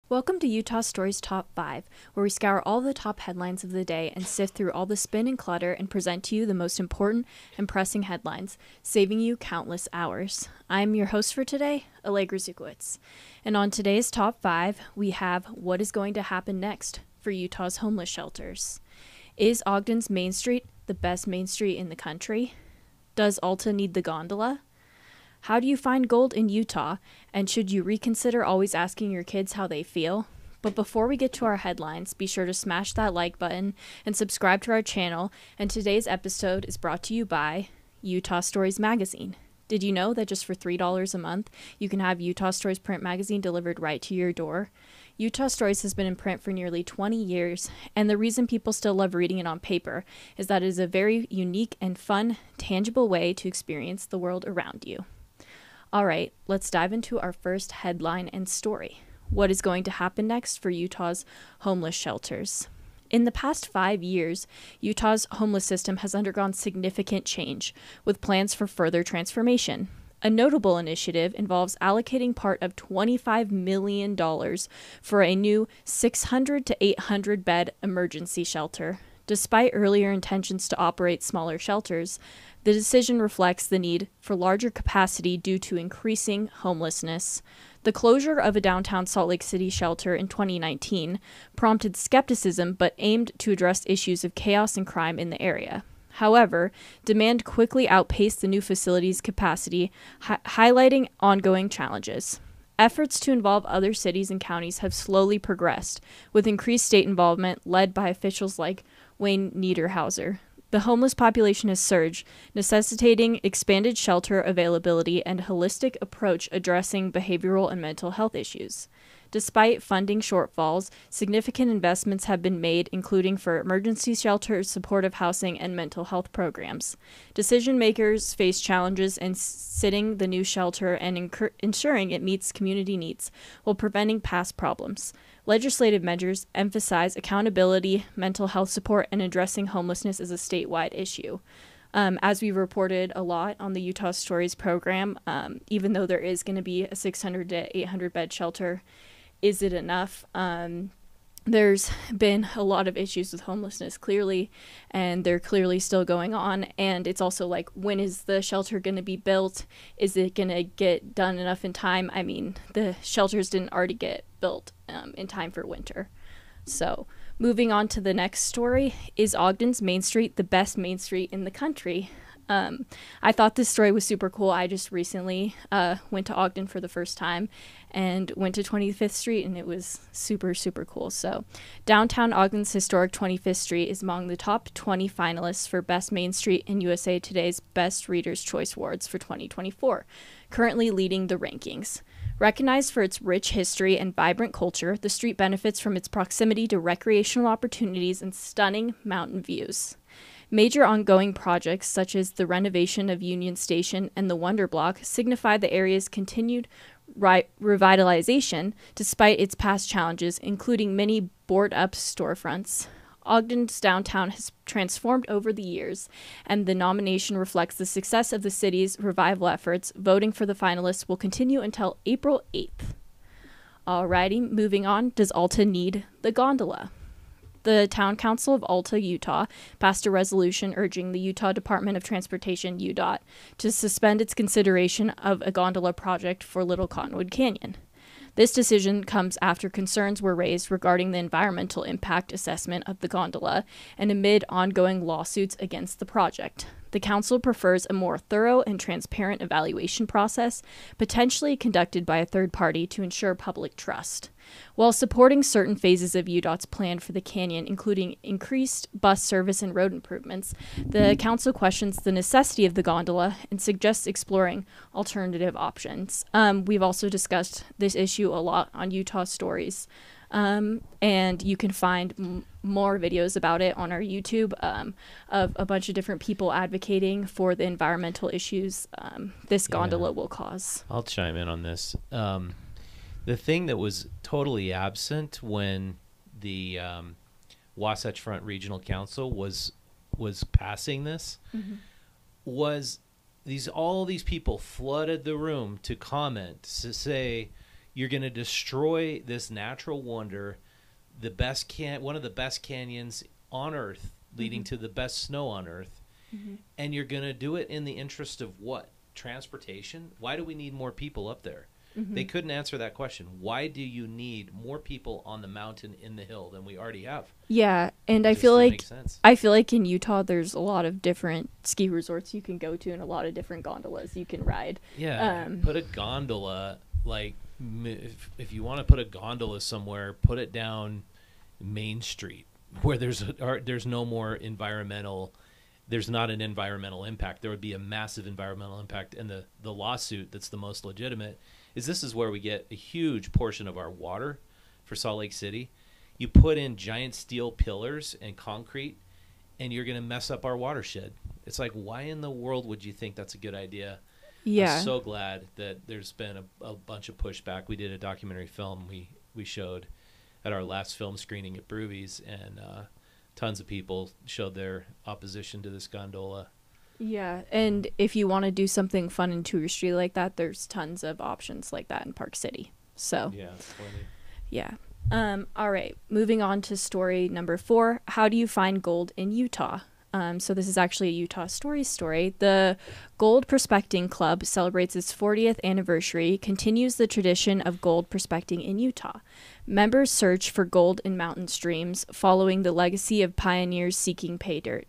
Welcome to Utah Stories Top 5, where we scour all the top headlines of the day and sift through all the spin and clutter and present to you the most important and pressing headlines, saving you countless hours. I'm your host for today, Allegra Zukowitz. And on today's Top 5, we have what is going to happen next for Utah's homeless shelters. Is Ogden's Main Street the best main street in the country? Does Alta need the gondola? How do you find gold in Utah? And should you reconsider always asking your kids how they feel? But before we get to our headlines, be sure to smash that like button and subscribe to our channel. And today's episode is brought to you by Utah Stories Magazine. Did you know that just for $3 a month, you can have Utah Stories print magazine delivered right to your door? Utah Stories has been in print for nearly 20 years, and the reason people still love reading it on paper is that it is a very unique and fun, tangible way to experience the world around you. All right, let's dive into our first headline and story. What is going to happen next for Utah's homeless shelters? In the past 5 years, Utah's homeless system has undergone significant change, with plans for further transformation. A notable initiative involves allocating part of $25 million for a new 600 to 800 bed emergency shelter. Despite earlier intentions to operate smaller shelters, the decision reflects the need for larger capacity due to increasing homelessness. The closure of a downtown Salt Lake City shelter in 2019 prompted skepticism but aimed to address issues of chaos and crime in the area. However, demand quickly outpaced the new facility's capacity, highlighting ongoing challenges. Efforts to involve other cities and counties have slowly progressed, with increased state involvement led by officials like Wayne Niederhauser. The homeless population has surged, necessitating expanded shelter availability and a holistic approach addressing behavioral and mental health issues. Despite funding shortfalls, significant investments have been made, including for emergency shelters, supportive housing, and mental health programs. Decision makers face challenges in sitting the new shelter and ensuring it meets community needs while preventing past problems. Legislative measures emphasize accountability, mental health support, and addressing homelessness as a statewide issue. As we reported a lot on the Utah Stories program, even though there is going to be a 600 to 800 bed shelter, is it enough? There's been a lot of issues with homelessness, clearly, and they're clearly still going on. And it's also like, when is the shelter going to be built? Is it going to get done enough in time? I mean, the shelters didn't already get built in time for winter. So moving on to the next story, is Ogden's Main Street the best main street in the country? I thought this story was super cool. I just recently went to Ogden for the first time and went to 25th Street, and it was super, super cool. So downtown Ogden's historic 25th Street is among the top 20 finalists for Best Main Street in USA Today's Best Reader's Choice Awards for 2024, currently leading the rankings. Recognized for its rich history and vibrant culture, the street benefits from its proximity to recreational opportunities and stunning mountain views. Major ongoing projects, such as the renovation of Union Station and the Wonder Block, signify the area's continued revitalization despite its past challenges, including many board-up storefronts. Ogden's downtown has transformed over the years, and the nomination reflects the success of the city's revival efforts. Voting for the finalists will continue until April 8th. Alrighty, moving on. Does Alta need the gondola? The Town Council of Alta, Utah, passed a resolution urging the Utah Department of Transportation, UDOT, to suspend its consideration of a gondola project for Little Cottonwood Canyon. This decision comes after concerns were raised regarding the environmental impact assessment of the gondola and amid ongoing lawsuits against the project. The council prefers a more thorough and transparent evaluation process, potentially conducted by a third party to ensure public trust. While supporting certain phases of UDOT's plan for the canyon, including increased bus service and road improvements, the council questions the necessity of the gondola and suggests exploring alternative options. We've also discussed this issue a lot on Utah Stories, and you can find more videos about it on our YouTube of a bunch of different people advocating for the environmental issues this gondola will cause. I'll chime in on this. The thing that was totally absent when the Wasatch Front Regional Council was passing this was all these people flooded the room to comment, to say, You're going to destroy this natural wonder, one of the best canyons on Earth, leading to the best snow on Earth. And you're going to do it in the interest of what? Transportation? Why do we need more people up there? They couldn't answer that question. Why do you need more people on the mountain in the hill than we already have? Yeah, and I feel like in Utah there's a lot of different ski resorts you can go to and a lot of different gondolas you can ride. Yeah, put a gondola, like if you want to put a gondola somewhere, put it down Main Street where there's no more environmental. There's not an environmental impact. There would be a massive environmental impact. And the lawsuit that's the most legitimate is this is where we get a huge portion of our water for Salt Lake City. You put in giant steel pillars and concrete, and you're going to mess up our watershed. It's like, why in the world would you think that's a good idea? Yeah. I'm so glad that there's been a bunch of pushback. We did a documentary film we showed at our last film screening at Broovies, and tons of people showed their opposition to this gondola. Yeah, and if you want to do something fun and touristy like that, there's tons of options like that in Park City. So yeah, plenty. Yeah. All right, moving on to story number 4. How do you find gold in Utah? So this is actually a Utah story. The Gold Prospecting Club celebrates its 40th anniversary, continues the tradition of gold prospecting in Utah. Members search for gold in mountain streams, following the legacy of pioneers seeking pay dirt.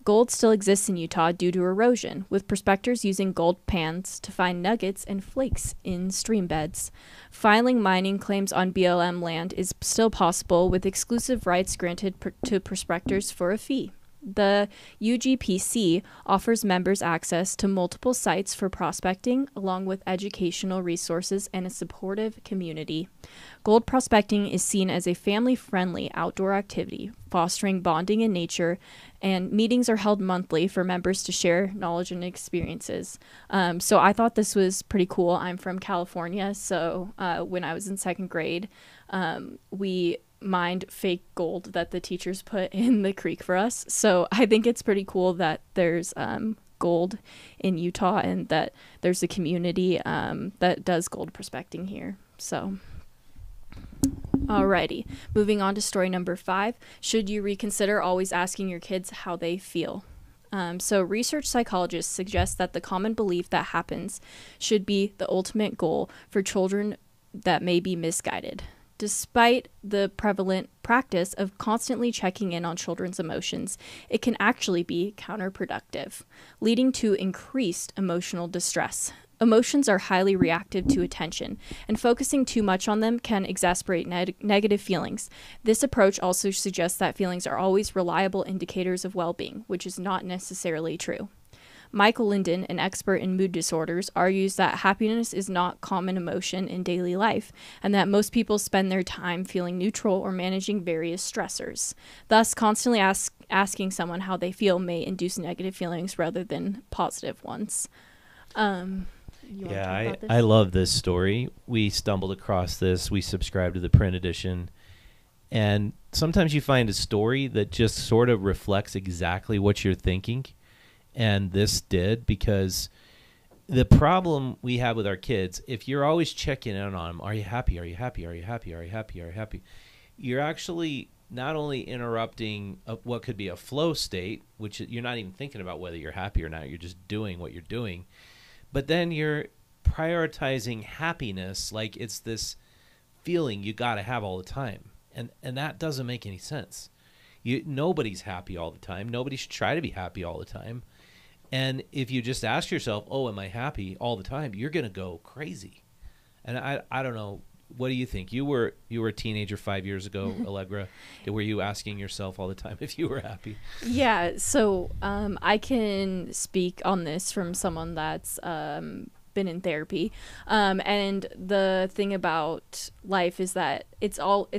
Gold still exists in Utah due to erosion, with prospectors using gold pans to find nuggets and flakes in stream beds. Filing mining claims on BLM land is still possible, with exclusive rights granted to prospectors for a fee. The UGPC offers members access to multiple sites for prospecting, along with educational resources and a supportive community. Gold prospecting is seen as a family-friendly outdoor activity, fostering bonding in nature, and meetings are held monthly for members to share knowledge and experiences. So I thought this was pretty cool. I'm from California, so when I was in 2nd grade, we mined fake gold that the teachers put in the creek for us. So I think it's pretty cool that there's gold in Utah and that there's a community that does gold prospecting here. So alrighty, moving on to story number 5. Should you reconsider always asking your kids how they feel? So research psychologists suggest that the common belief that happens should be the ultimate goal for children that may be misguided. Despite the prevalent practice of constantly checking in on children's emotions, it can actually be counterproductive, leading to increased emotional distress. Emotions are highly reactive to attention, and focusing too much on them can exacerbate negative feelings. This approach also suggests that feelings are always reliable indicators of well-being, which is not necessarily true. Michael Linden, an expert in mood disorders, argues that happiness is not common emotion in daily life, and that most people spend their time feeling neutral or managing various stressors. Thus, constantly asking someone how they feel may induce negative feelings rather than positive ones. Yeah, I love this story. We stumbled across this. We subscribed to the print edition. And sometimes you find a story that just sort of reflects exactly what you're thinking. And this did, because the problem we have with our kids, if you're always checking in on them, are you happy? Are you happy? Are you happy? Are you happy? Are you happy? You're actually not only interrupting what could be a flow state, which you're not even thinking about whether you're happy or not. You're just doing what you're doing. But then you're prioritizing happiness like it's this feeling you got to have all the time. And that doesn't make any sense. Nobody's happy all the time. Nobody should try to be happy all the time. And if you just ask yourself, oh, am I happy all the time? You're going to go crazy. And I don't know. What do you think? You were a teenager 5 years ago, Allegra. Were you asking yourself all the time if you were happy? Yeah. So I can speak on this from someone that's been in therapy. And the thing about life is that it's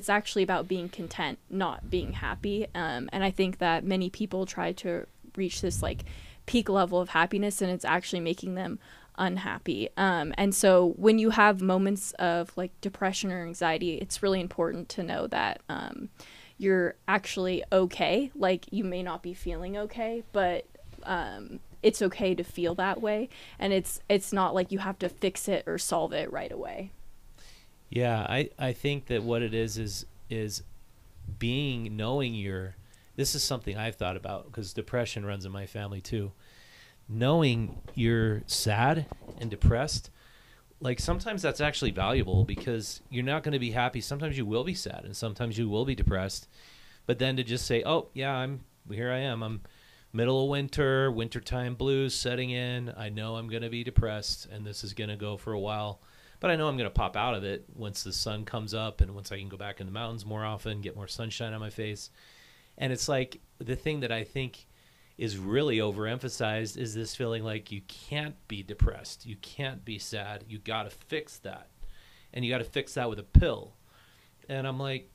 actually about being content, not being happy. And I think that many people try to reach this like peak level of happiness, and it's actually making them unhappy. And so when you have moments of like depression or anxiety, it's really important to know that you're actually okay. Like, you may not be feeling okay, but it's okay to feel that way, and it's not like you have to fix it or solve it right away. Yeah, I think that what it is knowing this is something I've thought about because depression runs in my family too. Knowing you're sad and depressed, like sometimes that's actually valuable because you're not going to be happy. Sometimes you will be sad and sometimes you will be depressed. But then to just say, "Oh, yeah, here I am. I'm middle of wintertime blues setting in. I know I'm going to be depressed and this is going to go for a while. But I know I'm going to pop out of it once the sun comes up and once I can go back in the mountains more often, get more sunshine on my face." And it's like the thing that I think is really overemphasized is this feeling like you can't be depressed. You can't be sad. You got to fix that. And you got to fix that with a pill. And I'm like,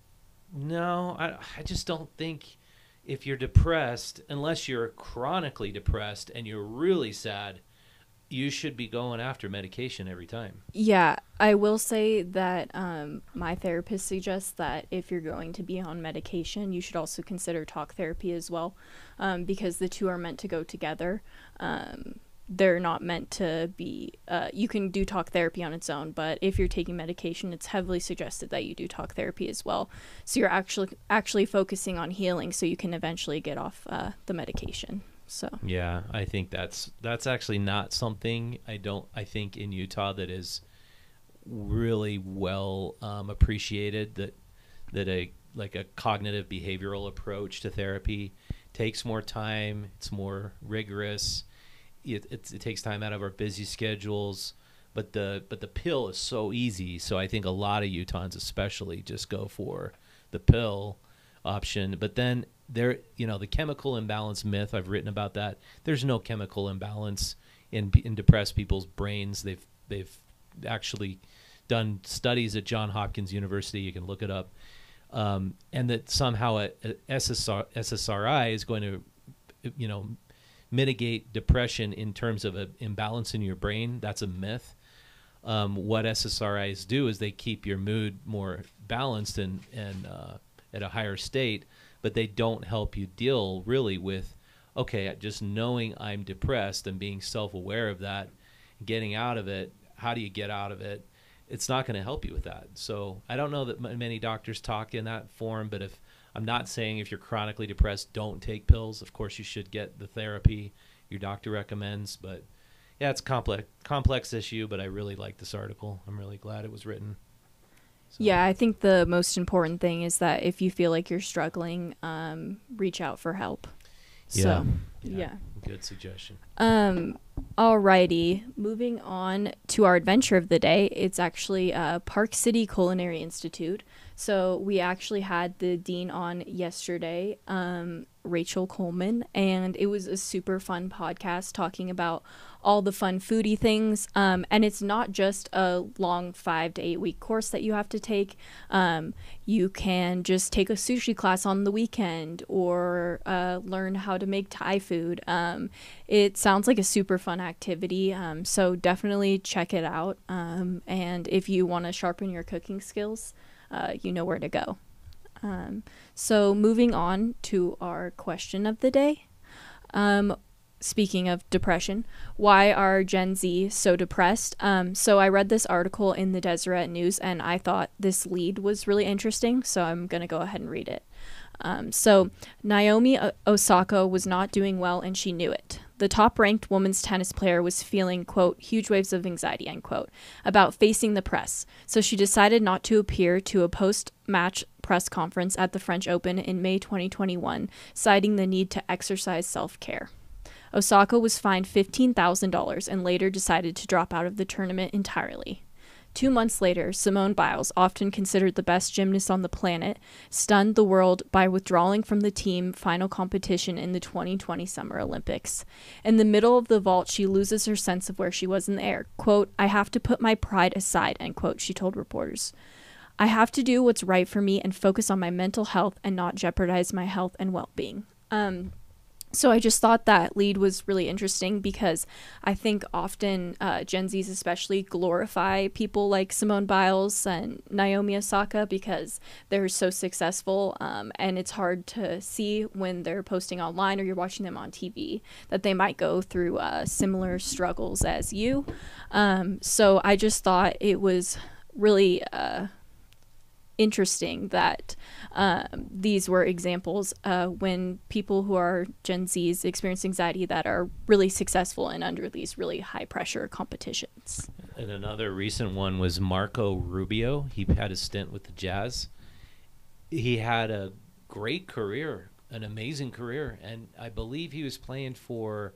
no, I just don't think if you're depressed, unless you're chronically depressed and you're really sad, you should be going after medication every time. Yeah, I will say that my therapist suggests that if you're going to be on medication, you should also consider talk therapy as well, because the two are meant to go together. They're not meant to be, you can do talk therapy on its own, but if you're taking medication, it's heavily suggested that you do talk therapy as well. So you're actually focusing on healing so you can eventually get off the medication. So yeah, I think that's actually not something I think in Utah that is really well appreciated, that a cognitive behavioral approach to therapy takes more time, it's more rigorous, it takes time out of our busy schedules, but the pill is so easy. So I think a lot of Utahns especially just go for the pill option. But then the chemical imbalance myth, I've written about that. There's no chemical imbalance in depressed people's brains. They've actually done studies at Johns Hopkins University. You can look it up. And that somehow a SSRI is going to, mitigate depression in terms of an imbalance in your brain. That's a myth. What SSRIs do is they keep your mood more balanced and at a higher state, but they don't help you deal really with, okay, just knowing I'm depressed and being self-aware of that, getting out of it. How do you get out of it? It's not going to help you with that. So I don't know that many doctors talk in that form, but I'm not saying if you're chronically depressed, don't take pills. Of course, you should get the therapy your doctor recommends. But yeah, it's a complex issue, but I really like this article. I'm really glad it was written. So. Yeah, I think the most important thing is that if you feel like you're struggling, reach out for help. Yeah. So, yeah. Good suggestion. Alrighty, moving on to our adventure of the day. It's actually Park City Culinary Institute. So we actually had the dean on yesterday, Rachel Coleman, and it was a super fun podcast talking about all the fun foodie things. And it's not just a long 5 to 8 week course that you have to take. You can just take a sushi class on the weekend or learn how to make Thai food. It sounds like a super fun activity. So definitely check it out. And if you want to sharpen your cooking skills, you know where to go. So moving on to our question of the day. Speaking of depression, why are Gen Z so depressed? So I read this article in the Deseret News and I thought this lead was really interesting, so I'm going to go ahead and read it. So Naomi Osaka was not doing well and she knew it. The top-ranked women's tennis player was feeling, quote, huge waves of anxiety, end quote, about facing the press. So she decided not to appear to a post-match press conference at the French Open in May 2021, citing the need to exercise self-care. Osaka was fined $15,000 and later decided to drop out of the tournament entirely. 2 months later, Simone Biles, often considered the best gymnast on the planet, stunned the world by withdrawing from the team final competition in the 2020 Summer Olympics. In the middle of the vault, she loses her sense of where she was in the air. Quote, I have to put my pride aside, end quote, she told reporters. I have to do what's right for me and focus on my mental health and not jeopardize my health and well-being. So I just thought that lead was really interesting because I think often Gen Zs especially glorify people like Simone Biles and Naomi Osaka because they're so successful, and it's hard to see when they're posting online or you're watching them on TV that they might go through similar struggles as you. So I just thought it was really interesting that these were examples when people who are Gen Zs experience anxiety that are really successful and under these really high pressure competitions. And another recent one was Marco Rubio. He had a stint with the Jazz. He had a great career, an amazing career, and I believe he was playing for,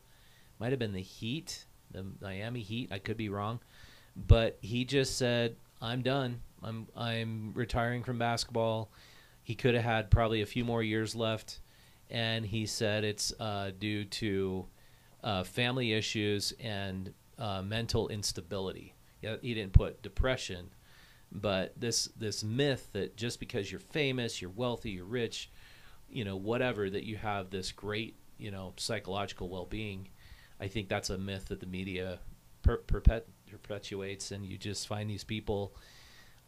might have been the Heat, the Miami Heat. I could be wrong, but he just said, "I'm done. I'm retiring from basketball." He could have had probably a few more years left, and he said it's due to family issues and mental instability. Yeah, he didn't put depression, but this myth that just because you're famous, you're wealthy, you're rich, whatever, that you have this great, psychological well-being. I think that's a myth that the media perpetuates, and you just find these people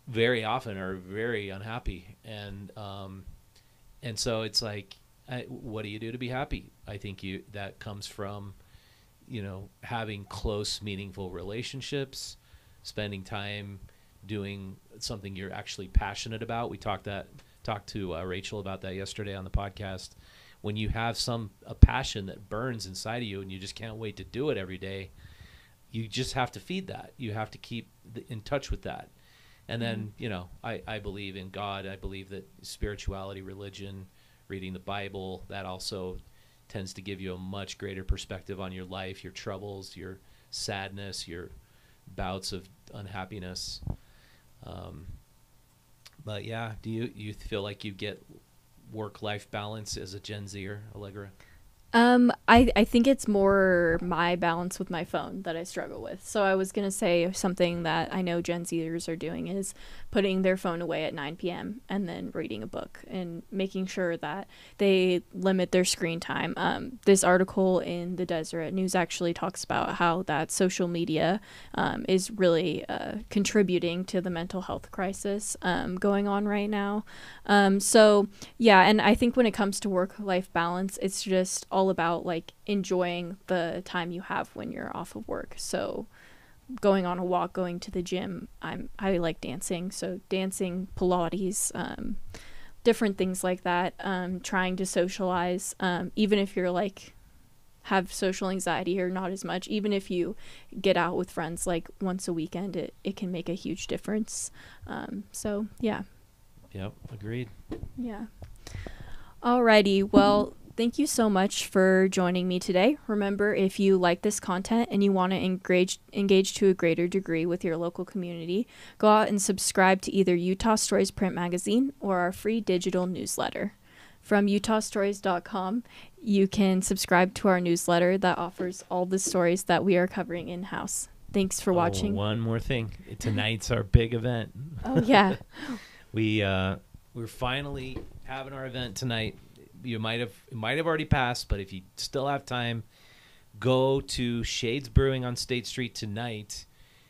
very often are very unhappy, and so it's like, what do you do to be happy? I think that comes from having close, meaningful relationships, spending time doing something you're actually passionate about. We talked to Rachel about that yesterday on the podcast. When you have a passion that burns inside of you and you just can't wait to do it every day, you just have to feed that. You have to keep in touch with that. And then, I believe in God. I believe that spirituality, religion, reading the Bible, that also tends to give you a much greater perspective on your life, your troubles, your sadness, your bouts of unhappiness. But yeah, do you feel like you get work-life balance as a Gen Zer, Allegra? I think it's more my balance with my phone that I struggle with. So I was going to say something that I know Gen Zers are doing is putting their phone away at 9 p.m. and then reading a book and making sure that they limit their screen time. This article in the Deseret News actually talks about how that social media is really contributing to the mental health crisis going on right now. So yeah, and I think when it comes to work-life balance, it's just all about like enjoying the time you have when you're off of work. So going on a walk, going to the gym, I like dancing, so dancing, Pilates, different things like that, trying to socialize, even if you're like have social anxiety or not as much, even if you get out with friends like once a weekend, it can make a huge difference. So yeah. Yep, agreed. Yeah. Alrighty, well, thank you so much for joining me today. Remember, if you like this content and you want to engage to a greater degree with your local community, go out and subscribe to either Utah Stories print magazine or our free digital newsletter. From utahstories.com, you can subscribe to our newsletter that offers all the stories that we are covering in-house. Thanks for watching. One more thing. Tonight's our big event. Oh, yeah. We're finally having our event tonight. It might have already passed, but if you still have time, go to Shades Brewing on State Street tonight.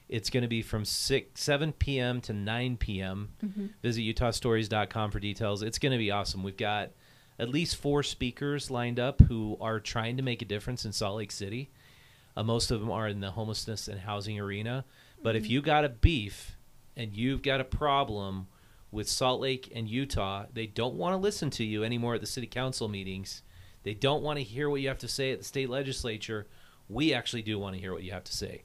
It's going to be from 7 p.m. to 9 p.m. Mm-hmm. Visit utahstories.com for details. It's going to be awesome. We've got at least 4 speakers lined up who are trying to make a difference in Salt Lake City. Most of them are in the homelessness and housing arena. But if you got a beef and you've got a problem with Salt Lake and Utah, they don't want to listen to you anymore at the city council meetings. They don't want to hear what you have to say at the state legislature. We actually do want to hear what you have to say,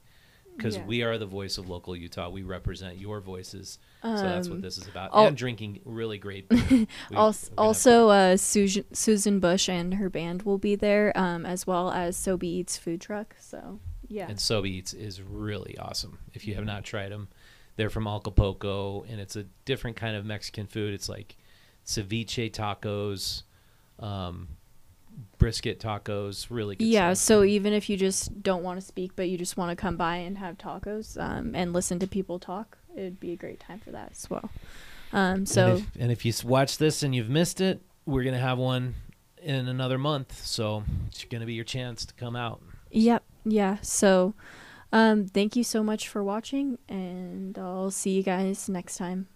because we are the voice of local Utah. We represent your voices. So that's what this is about. And drinking really great beer. Also, Susan Bush and her band will be there, as well as Sobe Eats food truck. So yeah. And Sobe Eats is really awesome. If you have not tried them, they're from Acapulco, and it's a different kind of Mexican food. It's like ceviche tacos, brisket tacos, really good stuff. So even if you just don't want to speak, but you just want to come by and have tacos and listen to people talk, it would be a great time for that as well. And if you watch this and you've missed it, we're going to have one in another month, so it's going to be your chance to come out. Yep. Yeah. So thank you so much for watching, and I'll see you guys next time.